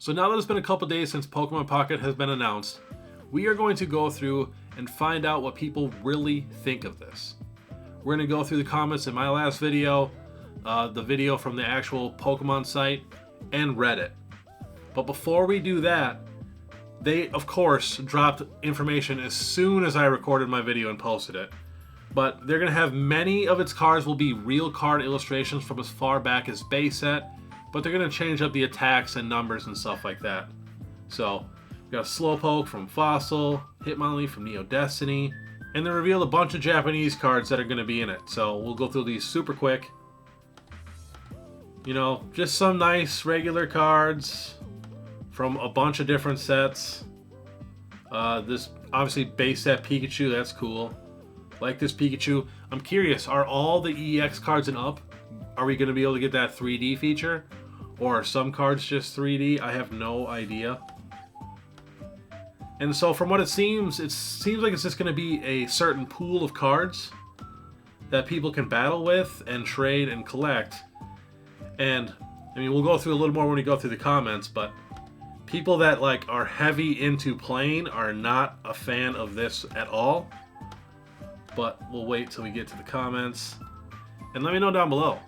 So now that it's been a couple days since Pokemon Pocket has been announced, we are going to go through and find out what people really think of this. We're going to go through the comments in my last video, the video from the actual Pokemon site, and Reddit. But before we do that, they, of course, dropped information as soon as I recorded my video and posted it. But they're going to have many of its cards will be real card illustrations from as far back as base set, but they're going to change up the attacks and numbers and stuff like that. So, we got Slowpoke from Fossil, Hitmonlee from Neo Destiny, and they revealed a bunch of Japanese cards that are going to be in it. So, we'll go through these super quick. You know, just some nice regular cards from a bunch of different sets. This, obviously, base set Pikachu, that's cool. Like this Pikachu. I'm curious, are all the EX cards and up? Are we going to be able to get that 3D feature? Or are some cards just 3D? I have no idea. And so from what it seems like it's just going to be a certain pool of cards that people can battle with and trade and collect. And, I mean, we'll go through a little more when we go through the comments, but people that like are heavy into playing are not a fan of this at all. But we'll wait till we get to the comments. And let me know down below.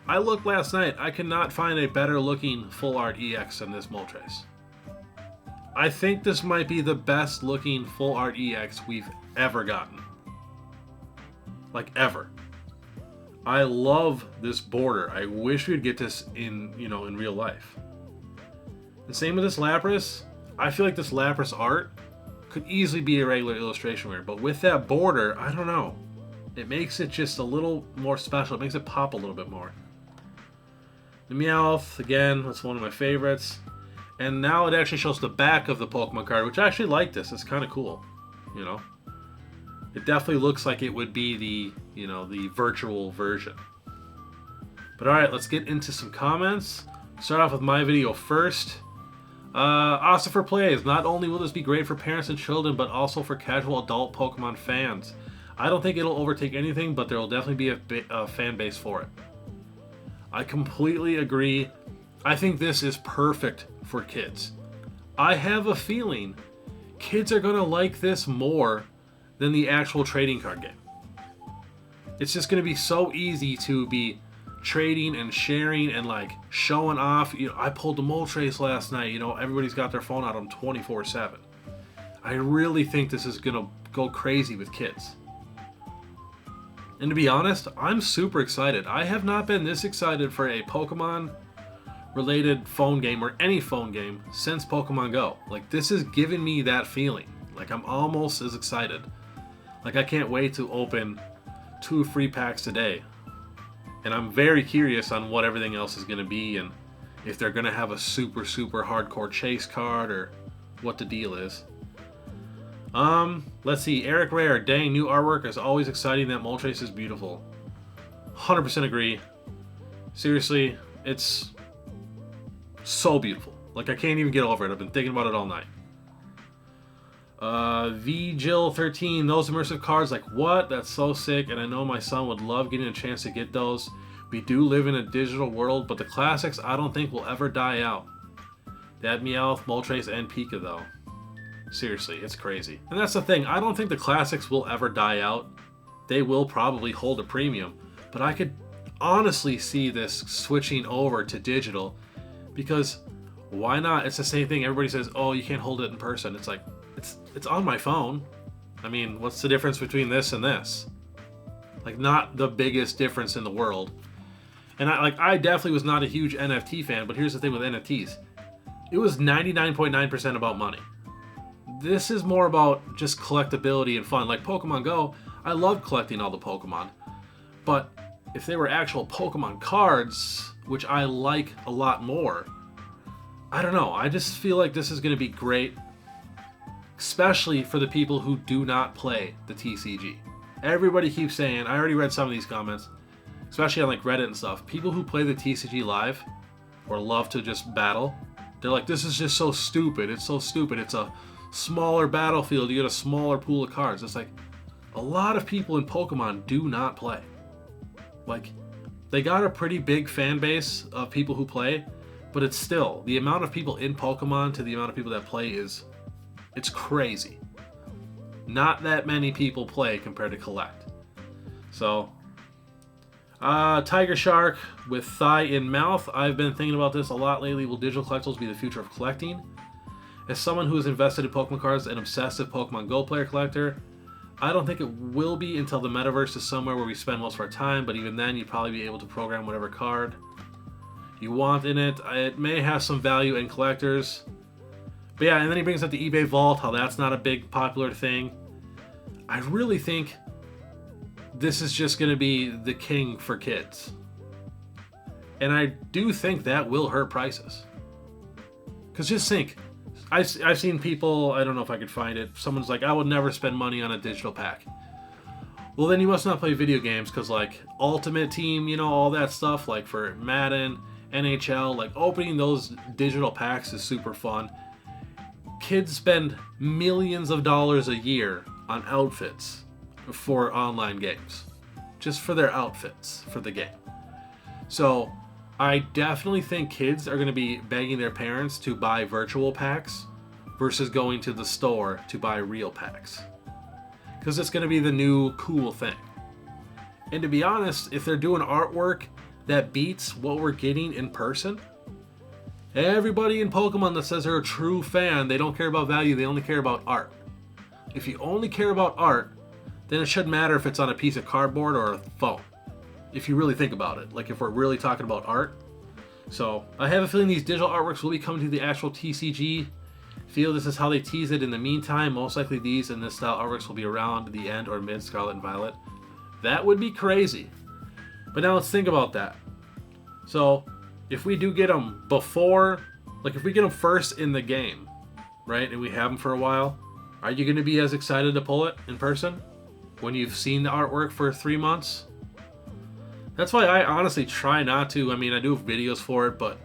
I looked last night, I could not find a better looking full art EX than this Moltres. I think this might be the best looking full art EX we've ever gotten. Like ever. I love this border. I wish we'd get this in, in real life. And same with this Lapras. I feel like this Lapras art could easily be a regular illustration wear, but with that border, I don't know. It makes it just a little more special. It makes it pop a little bit more. The Meowth, again, that's one of my favorites. And now it actually shows the back of the Pokemon card, which I actually like this. It's kind of cool, It definitely looks like it would be the, the virtual version. But alright, let's get into some comments. Start off with my video first. Ossifer Plays, not only will this be great for parents and children, but also for casual adult Pokemon fans. I don't think it'll overtake anything, but there will definitely be a fan base for it. I completely agree. I think this is perfect for kids. I have a feeling kids are going to like this more than the actual trading card game. It's just going to be so easy to be trading and sharing and like showing off. I pulled the Moltres last night. Everybody's got their phone out on 24/7. I really think this is going to go crazy with kids. And to be honest, I'm super excited. I have not been this excited for a Pokemon related phone game or any phone game since Pokemon Go. Like, this is giving me that feeling. Like, I'm almost as excited. Like, I can't wait to open 2 free packs today. And I'm very curious on what everything else is going to be and if they're going to have a super hardcore chase card or what the deal is. Let's see. Eric Rare, dang, new artwork is always exciting. That Moltres is beautiful. 100% agree. Seriously, it's so beautiful. Like, I can't even get over it. I've been thinking about it all night. VJill13, those immersive cards, like, what? That's so sick, and I know my son would love getting a chance to get those. We do live in a digital world, but the classics I don't think will ever die out. That Meowth, Moltres, and Pika, though. Seriously, it's crazy. And that's the thing, I don't think the classics will ever die out. They will probably hold a premium, but I could honestly see this switching over to digital, because why not? It's the same thing. Everybody says, oh, you can't hold it in person. It's like, it's on my phone. I mean, what's the difference between this and this? Like, not the biggest difference in the world. And I definitely was not a huge NFT fan, but here's the thing with NFTs. It was 99.9% about money. This is more about just collectability and fun. Like Pokemon Go, I loved collecting all the Pokemon. But if they were actual Pokemon cards, which I like a lot more, I don't know. I just feel like this is going to be great, especially for the people who do not play the TCG. Everybody keeps saying, I already read some of these comments, especially on like Reddit and stuff, people who play the TCG live or love to just battle, they're like, this is just so stupid. It's so stupid. It's a smaller battlefield. You get a smaller pool of cards. It's like, a lot of people in Pokemon do not play. Like, they got a pretty big fan base of people who play, But it's still, the amount of people in Pokemon to the amount of people that play it's crazy. Not that many people play compared to collect. So, Tiger Shark with thigh in mouth. I've been thinking about this a lot lately. Will digital collectibles be the future of collecting? As someone who is invested in Pokemon cards, an obsessive Pokemon Go player collector, I don't think it will be until the metaverse is somewhere where we spend most of our time, but even then you'd probably be able to program whatever card you want in it. It may have some value in collectors. But yeah, and then he brings up the eBay Vault, how that's not a big popular thing. I really think this is just going to be the king for kids. And I do think that will hurt prices. Because just think, I've seen people, I don't know if I could find it, someone's like, I would never spend money on a digital pack. Well, then you must not play video games, because like Ultimate Team, you know, all that stuff, like for Madden, NHL, like opening those digital packs is super fun. Kids spend millions of dollars a year on outfits for online games, just for their outfits for the game. So I definitely think kids are going to be begging their parents to buy virtual packs versus going to the store to buy real packs, because it's going to be the new cool thing. And to be honest, if they're doing artwork that beats what we're getting in person, everybody in Pokemon that says they're a true fan, they don't care about value, they only care about art. If you only care about art, then it shouldn't matter if it's on a piece of cardboard or a phone. If you really think about it, like if we're really talking about art. So I have a feeling these digital artworks will be coming to the actual TCG. Feel this is how they tease it in the meantime. Most likely these and this style artworks will be around the end or mid Scarlet and Violet. That would be crazy. But now let's think about that. So if we do get them before, like if we get them first in the game, right, and we have them for a while, are you going to be as excited to pull it in person when you've seen the artwork for 3 months? That's why I honestly try not to. I mean, I do have videos for it, but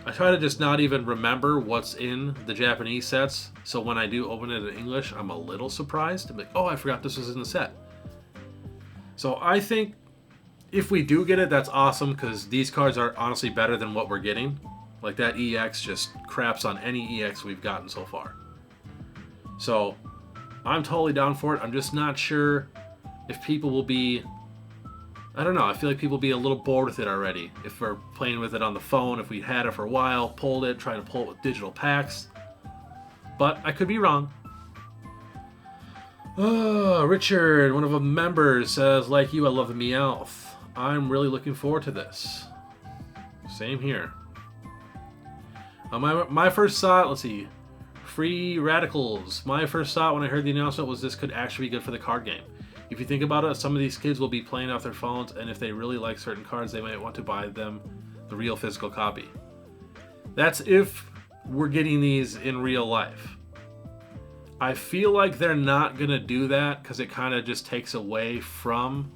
I try to just not even remember what's in the Japanese sets. So when I do open it in English, I'm a little surprised. I'm like, oh, I forgot this was in the set. So I think if we do get it, that's awesome, because these cards are honestly better than what we're getting. Like that EX just craps on any EX we've gotten so far. So I'm totally down for it. I'm just not sure if people will be, I don't know, I feel like people will be a little bored with it already. If we're playing with it on the phone, if we had it for a while, pulled it, tried to pull it with digital packs. But I could be wrong. Richard, one of the members, says, like you, I love the Meowth. I'm really looking forward to this. Same here. My first thought, let's see, Free Radicals. My first thought when I heard the announcement was this could actually be good for the card game. If you think about it, some of these kids will be playing off their phones, and if they really like certain cards, they might want to buy them the real physical copy. That's if we're getting these in real life. I feel like they're not going to do that because it kind of just takes away from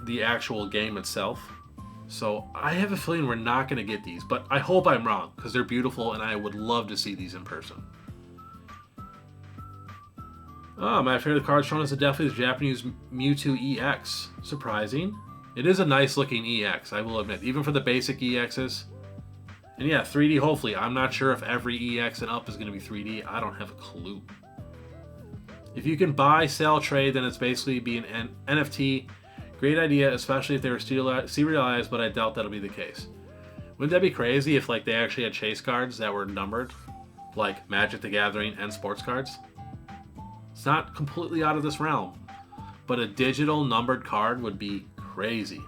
the actual game itself. So I have a feeling we're not going to get these, but I hope I'm wrong, because they're beautiful and I would love to see these in person. Oh, my favorite card shown is definitely the Japanese Mewtwo EX. Surprising. It is a nice looking EX, I will admit, even for the basic EXs. And yeah, 3D hopefully. I'm not sure if every EX and up is going to be 3D. I don't have a clue. If you can buy, sell, trade, then it's basically be an NFT. Great idea, especially if they were serialized, but I doubt that'll be the case. Wouldn't that be crazy if like they actually had chase cards that were numbered, like Magic the Gathering and sports cards? It's not completely out of this realm, but a digital numbered card would be crazy.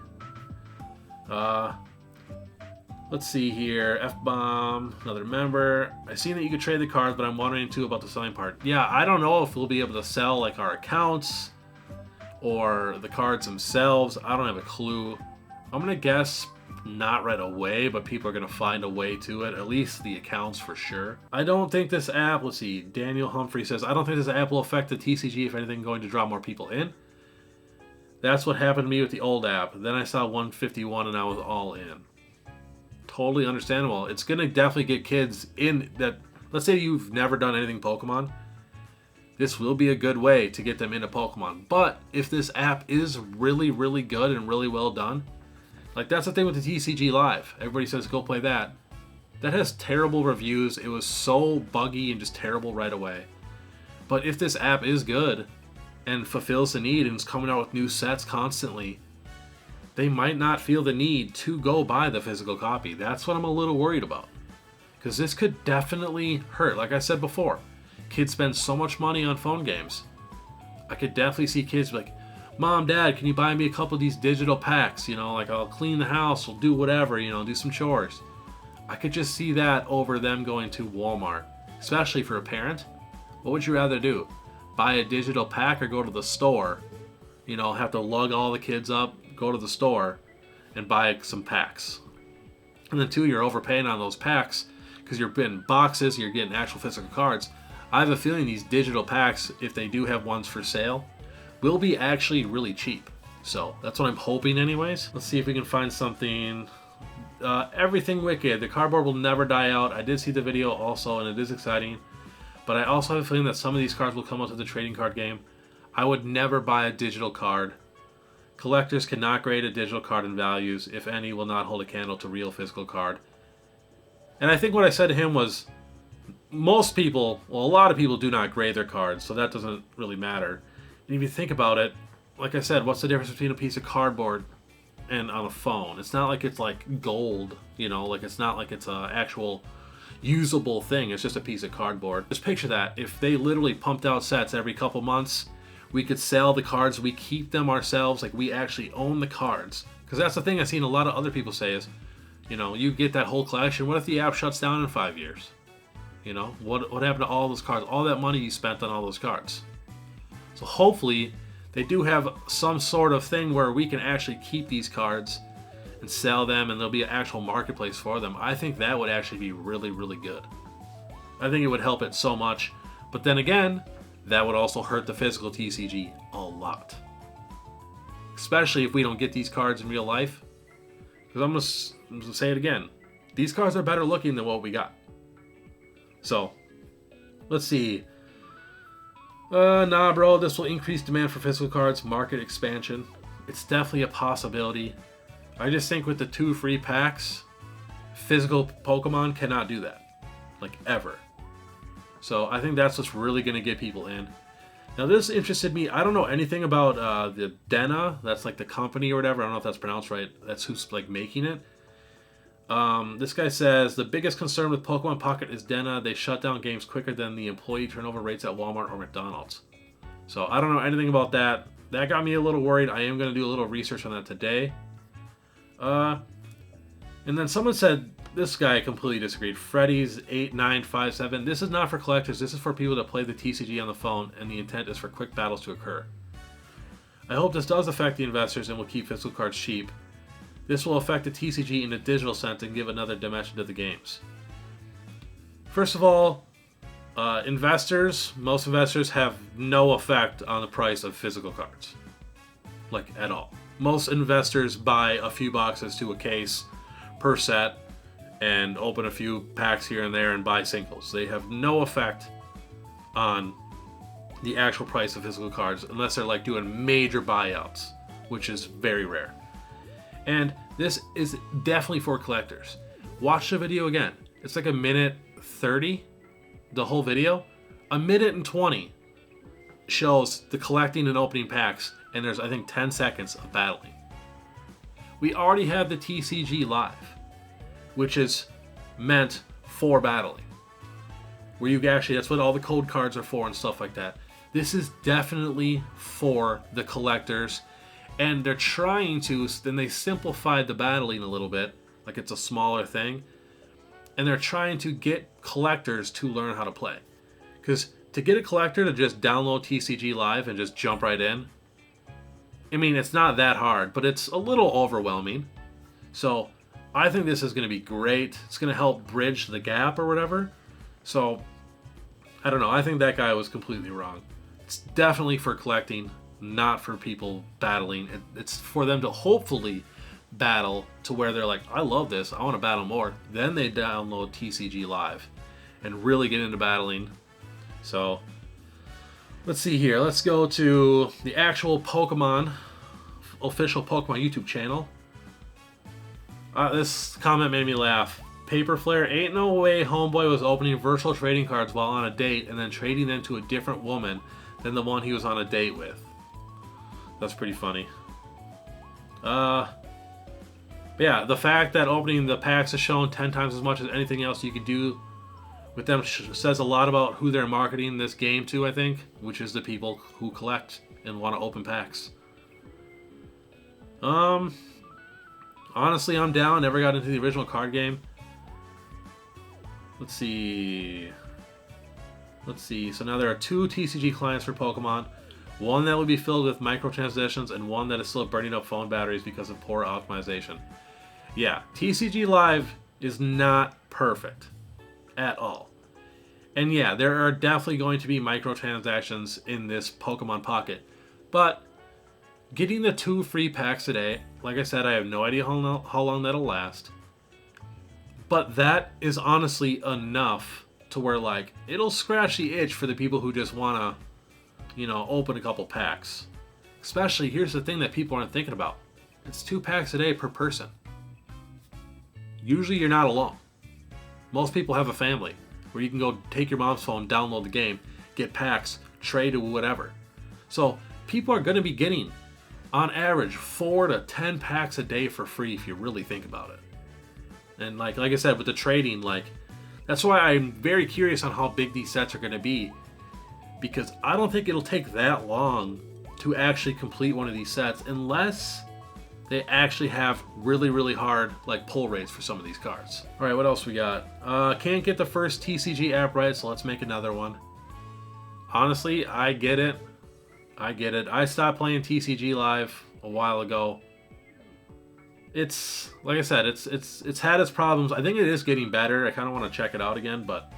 Let's see here. F-Bomb, another member. I've seen that you could trade the cards, but I'm wondering too about the selling part. Yeah, I don't know if we'll be able to sell like our accounts or the cards themselves. I don't have a clue. I'm gonna guess not right away, but people are gonna find a way to it, at least the accounts for sure. I don't think this app, let's see, Daniel Humphrey says, I don't think this app will affect the TCG, if anything, going to draw more people in. That's what happened to me with the old app. Then I saw 151 and I was all in. Totally understandable. It's gonna definitely get kids in that, let's say you've never done anything Pokemon, this will be a good way to get them into Pokemon. But if this app is really, really good and really well done, like that's the thing with the TCG Live. Everybody says go play that. that has terrible reviews. It was so buggy and just terrible right away. But if this app is good and fulfills the need and is coming out with new sets constantly, they might not feel the need to go buy the physical copy. That's what I'm a little worried about. Because this could definitely hurt. Like I said before, kids spend so much money on phone games. I could definitely see kids be like, Mom, Dad, can you buy me a couple of these digital packs? You know, like I'll clean the house, I'll do whatever, you know, do some chores. I could just see that over them going to Walmart, especially for a parent. What would you rather do? Buy a digital pack or go to the store? You know, have to lug all the kids up, go to the store, and buy some packs. And then two, you're overpaying on those packs because you're getting boxes, you're getting actual physical cards. I have a feeling these digital packs, if they do have ones for sale, will be actually really cheap. So that's what I'm hoping anyways. Let's see if we can find something. Everything Wicked. The cardboard will never die out. I did see the video also, and it is exciting. But I also have a feeling that some of these cards will come out to the trading card game. I would never buy a digital card. Collectors cannot grade a digital card in values. If any, will not hold a candle to real physical card. And I think what I said to him was, most people, well, a lot of people do not grade their cards, so that doesn't really matter. And if you think about it, like I said, what's the difference between a piece of cardboard and on a phone? It's not like it's like gold, you know, like it's not like it's an actual usable thing. It's just a piece of cardboard. Just picture that. If they literally pumped out sets every couple months, we could sell the cards, we keep them ourselves, like we actually own the cards. Because that's the thing I've seen a lot of other people say is, you know, you get that whole collection, what if the app shuts down in 5 years? You know, what happened to all those cards? All that money you spent on all those cards. So hopefully they do have some sort of thing where we can actually keep these cards and sell them, and there'll be an actual marketplace for them. I think that would actually be really, really good. I think it would help it so much. But then again, that would also hurt the physical TCG a lot. Especially if we don't get these cards in real life. Because I'm gonna say it again. These cards are better looking than what we got. So, let's see. Nah, bro, this will increase demand for physical cards, market expansion. It's definitely a possibility. I just think with the 2 free packs, physical Pokemon cannot do that. Like, ever. So, I think that's what's really going to get people in. Now, this interested me. I don't know anything about the Dena. That's like the company or whatever. I don't know if that's pronounced right. That's who's like making it. This guy says, the biggest concern with Pokemon Pocket is Dena. They shut down games quicker than the employee turnover rates at Walmart or McDonald's. So I don't know anything about that. That got me a little worried. I am going to do a little research on that today. And then someone said, this guy completely disagreed. Freddy's 8957. This is not for collectors. This is for people that play the TCG on the phone, and the intent is for quick battles to occur. I hope this does affect the investors and will keep physical cards cheap. This will affect the TCG in a digital sense and give another dimension to the games. First of all, most investors have no effect on the price of physical cards. Like, at all. Most investors buy a few boxes to a case per set and open a few packs here and there and buy singles. They have no effect on the actual price of physical cards unless they're like doing major buyouts, which is very rare. And this is definitely for collectors. Watch the video again. It's like 1:30, the whole video. 1:20 shows the collecting and opening packs, and there's, I think, 10 seconds of battling. We already have the TCG live, which is meant for battling. Where you actually, that's what all the code cards are for and stuff like that. This is definitely for the collectors. And they're trying to, then they simplified the battling a little bit, like it's a smaller thing. And they're trying to get collectors to learn how to play. Because to get a collector to just download TCG Live and just jump right in, I mean, it's not that hard, but it's a little overwhelming. So I think this is going to be great. It's going to help bridge the gap or whatever. So, I don't know. I think that guy was completely wrong. It's definitely for collecting, not for people battling. It's for them to hopefully battle to where they're like, I love this, I want to battle more. Then they download TCG Live and really get into battling. So let's see here. Let's go to the actual Pokemon, official Pokemon YouTube channel. This comment made me laugh. Paper Flare, ain't no way homeboy was opening virtual trading cards while on a date and then trading them to a different woman than the one he was on a date with. That's pretty funny. Yeah, the fact that opening the packs is shown 10 times as much as anything else you could do with them says a lot about who they're marketing this game to, I think, which is the people who collect and want to open packs. Honestly, I'm down. Never got into the original card game. Let's see. So now there are 2 TCG clients for Pokemon. One that will be filled with microtransactions and one that is still burning up phone batteries because of poor optimization. Yeah, TCG Live is not perfect at all. And yeah, there are definitely going to be microtransactions in this Pokemon Pocket. But getting the 2 free packs today, like I said, I have no idea how long that'll last. But that is honestly enough to where, like, it'll scratch the itch for the people who just want to, you know, open a couple packs. Especially, here's the thing that people aren't thinking about. It's 2 packs a day per person. Usually you're not alone. Most people have a family where you can go take your mom's phone, download the game, get packs, trade or whatever. So people are going to be getting, on average, 4 to 10 packs a day for free if you really think about it. And like I said, with the trading, like, that's why I'm very curious on how big these sets are going to be. Because I don't think it'll take that long to actually complete one of these sets unless they actually have really, really hard like pull rates for some of these cards. All right, what else we got? Can't get the first TCG app right, so let's make another one. Honestly, I get it. I stopped playing TCG Live a while ago. It's, like I said, it's had its problems. I think it is getting better. I kind of want to check it out again, but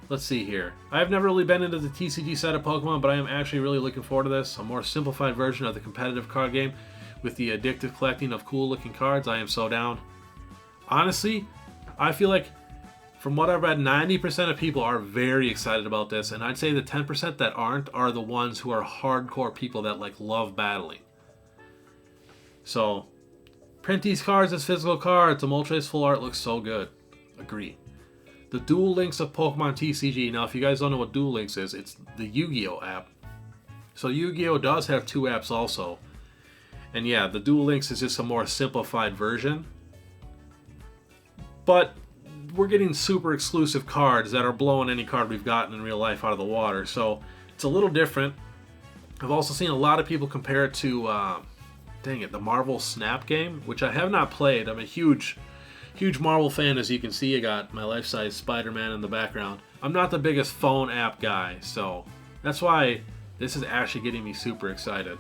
let's see here. I've never really been into the TCG side of Pokemon, but I am actually really looking forward to this. A more simplified version of the competitive card game with the addictive collecting of cool looking cards. I am so down. Honestly, I feel like from what I've read, 90% of people are very excited about this, and I'd say the 10% that aren't are the ones who are hardcore people that like love battling. So, print these cards as physical cards. The Moltres full art looks so good. Agree. The Duel Links of Pokemon TCG. Now, if you guys don't know what Duel Links is, it's the Yu-Gi-Oh app. So Yu-Gi-Oh does have 2 apps also. And yeah, the Duel Links is just a more simplified version. But we're getting super exclusive cards that are blowing any card we've gotten in real life out of the water. So it's a little different. I've also seen a lot of people compare it to, the Marvel Snap game, which I have not played. I'm a huge Marvel fan, as you can see. I got my life-size Spider-Man in the background. I'm not the biggest phone app guy, so that's why this is actually getting me super excited.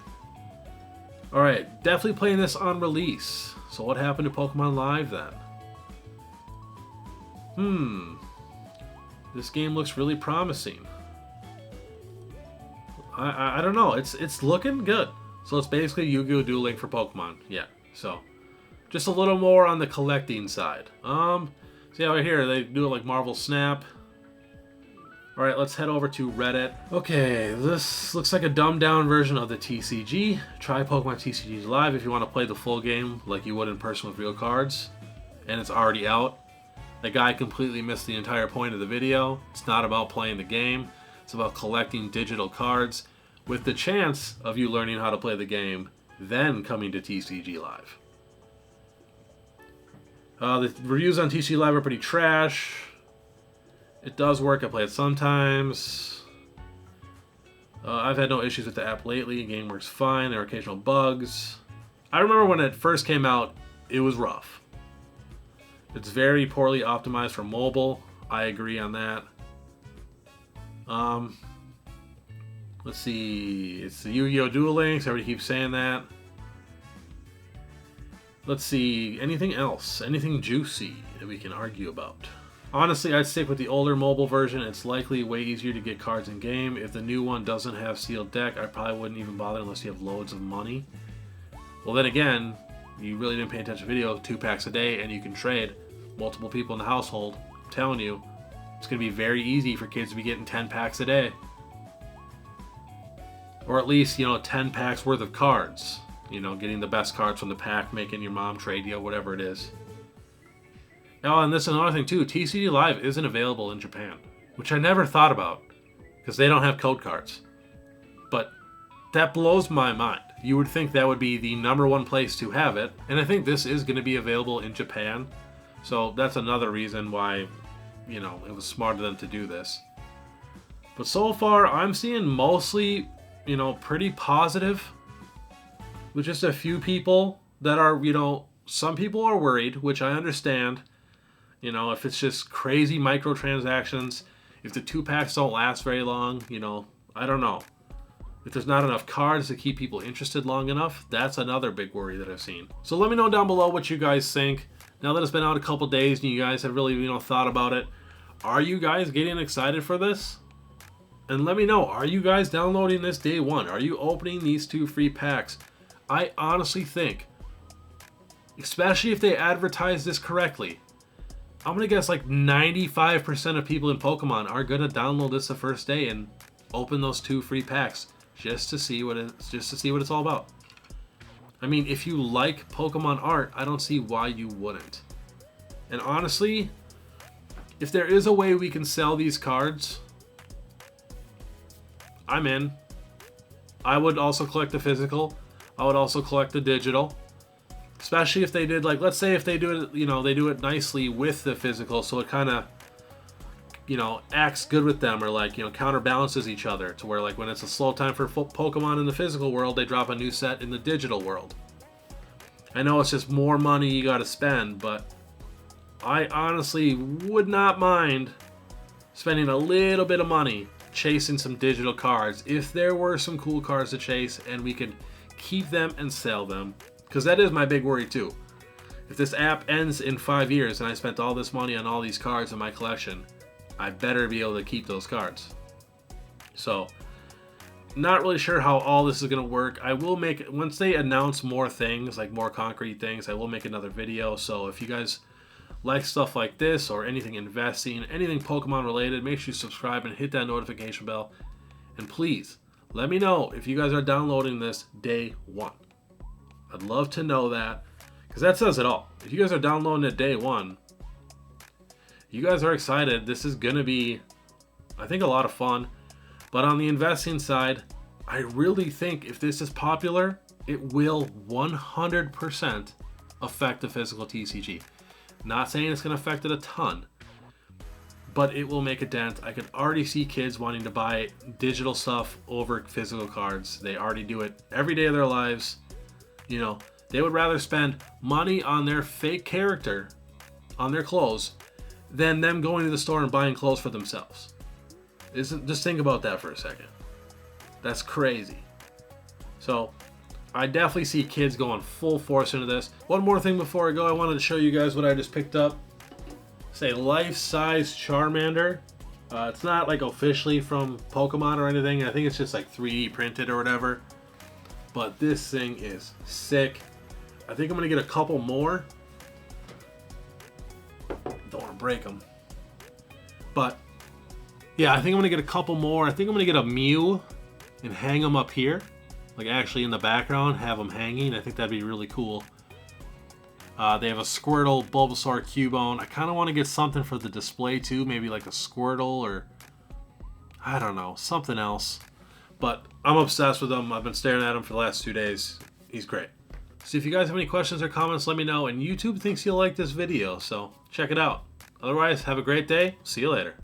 Alright, definitely playing this on release. So what happened to Pokemon Live then? This game looks really promising. I don't know, it's looking good. So it's basically Yu-Gi-Oh! Duel Link for Pokemon. Yeah, so just a little more on the collecting side. See how right here they do it like Marvel Snap. Alright, let's head over to Reddit. Okay, this looks like a dumbed down version of the TCG. Try Pokemon TCG Live if you want to play the full game like you would in person with real cards. And it's already out. The guy completely missed the entire point of the video. It's not about playing the game. It's about collecting digital cards with the chance of you learning how to play the game, then coming to TCG Live. The reviews on TCG Live are pretty trash. It does work. I play it sometimes. I've had no issues with the app lately. The game works fine. There are occasional bugs. I remember when it first came out, it was rough. It's very poorly optimized for mobile. I agree on that. Let's see. It's the Yu-Gi-Oh! Duel Links. Everybody keeps saying that. Let's see. Anything else? Anything juicy that we can argue about? Honestly, I'd stick with the older mobile version. It's likely way easier to get cards in game. If the new one doesn't have sealed deck, I probably wouldn't even bother unless you have loads of money. Well, then again, you really didn't pay attention to video. 2 packs a day, and you can trade multiple people in the household. I'm telling you, it's going to be very easy for kids to be getting 10 packs a day. Or at least, 10 packs worth of cards. Getting the best cards from the pack, making your mom trade you, whatever it is. Oh, and this is another thing too. TCG Live isn't available in Japan, which I never thought about because they don't have code cards. But that blows my mind. You would think that would be the #1 place to have it, and I think this is going to be available in Japan. So that's another reason why, you know, it was smart of them to do this. But so far, I'm seeing mostly, you know, pretty positive. With just a few people that are, you know, some people are worried, which I understand. You know, if it's just crazy microtransactions, if the 2-packs don't last very long, you know, I don't know. If there's not enough cards to keep people interested long enough, that's another big worry that I've seen. So let me know down below what you guys think. Now that it's been out a couple days and you guys have really, you know, thought about it, are you guys getting excited for this? And let me know, are you guys downloading this day one? Are you opening these 2 free packs? I honestly think, especially if they advertise this correctly, I'm gonna guess like 95% of people in Pokemon are gonna download this the first day and open those 2 free packs just to see what it's all about. I mean, if you like Pokemon art, I don't see why you wouldn't. And honestly, if there is a way we can sell these cards, I'm in. I would also collect the physical. I would also collect the digital. Especially if they did, like, let's say if they do it, you know, they do it nicely with the physical, so it kind of, you know, acts good with them, or like, you know, counterbalances each other to where, like, when it's a slow time for Pokemon in the physical world, they drop a new set in the digital world. I know it's just more money you got to spend, but I honestly would not mind spending a little bit of money chasing some digital cards if there were some cool cards to chase and we could keep them and sell them. Because that is my big worry too. If this app ends in 5 years and I spent all this money on all these cards in my collection, I better be able to keep those cards. So, not really sure how all this is going to work. I will make, once they announce more things, like more concrete things, I will make another video. So if you guys like stuff like this or anything investing, anything Pokemon related, make sure you subscribe and hit that notification bell. And please, let me know if you guys are downloading this day one. I'd love to know that, because that says it all. If you guys are downloading it day one, you guys are excited. This is going to be, I think, a lot of fun. But on the investing side, I really think if this is popular, it will 100% affect the physical TCG. Not saying it's going to affect it a ton, but it will make a dent. I can already see kids wanting to buy digital stuff over physical cards. They already do it every day of their lives. You know, they would rather spend money on their fake character, on their clothes, than them going to the store and buying clothes for themselves. Just think about that for a second. That's crazy. So, I definitely see kids going full force into this. One more thing before I go, I wanted to show you guys what I just picked up. It's a life-size Charmander. It's not like officially from Pokemon or anything. I think it's just like 3D printed or whatever. But this thing is sick. I think I'm going to get a couple more. Don't want to break them. But, yeah, I think I'm going to get a couple more. I think I'm going to get a Mew and hang them up here. Like, actually in the background, have them hanging. I think that'd be really cool. They have a Squirtle, Bulbasaur, Cubone. I kind of want to get something for the display, too. Maybe like a Squirtle or, I don't know, something else. But I'm obsessed with him. I've been staring at him for the last 2 days. He's great. So if you guys have any questions or comments, let me know. And YouTube thinks you'll like this video, so check it out. Otherwise, have a great day. See you later.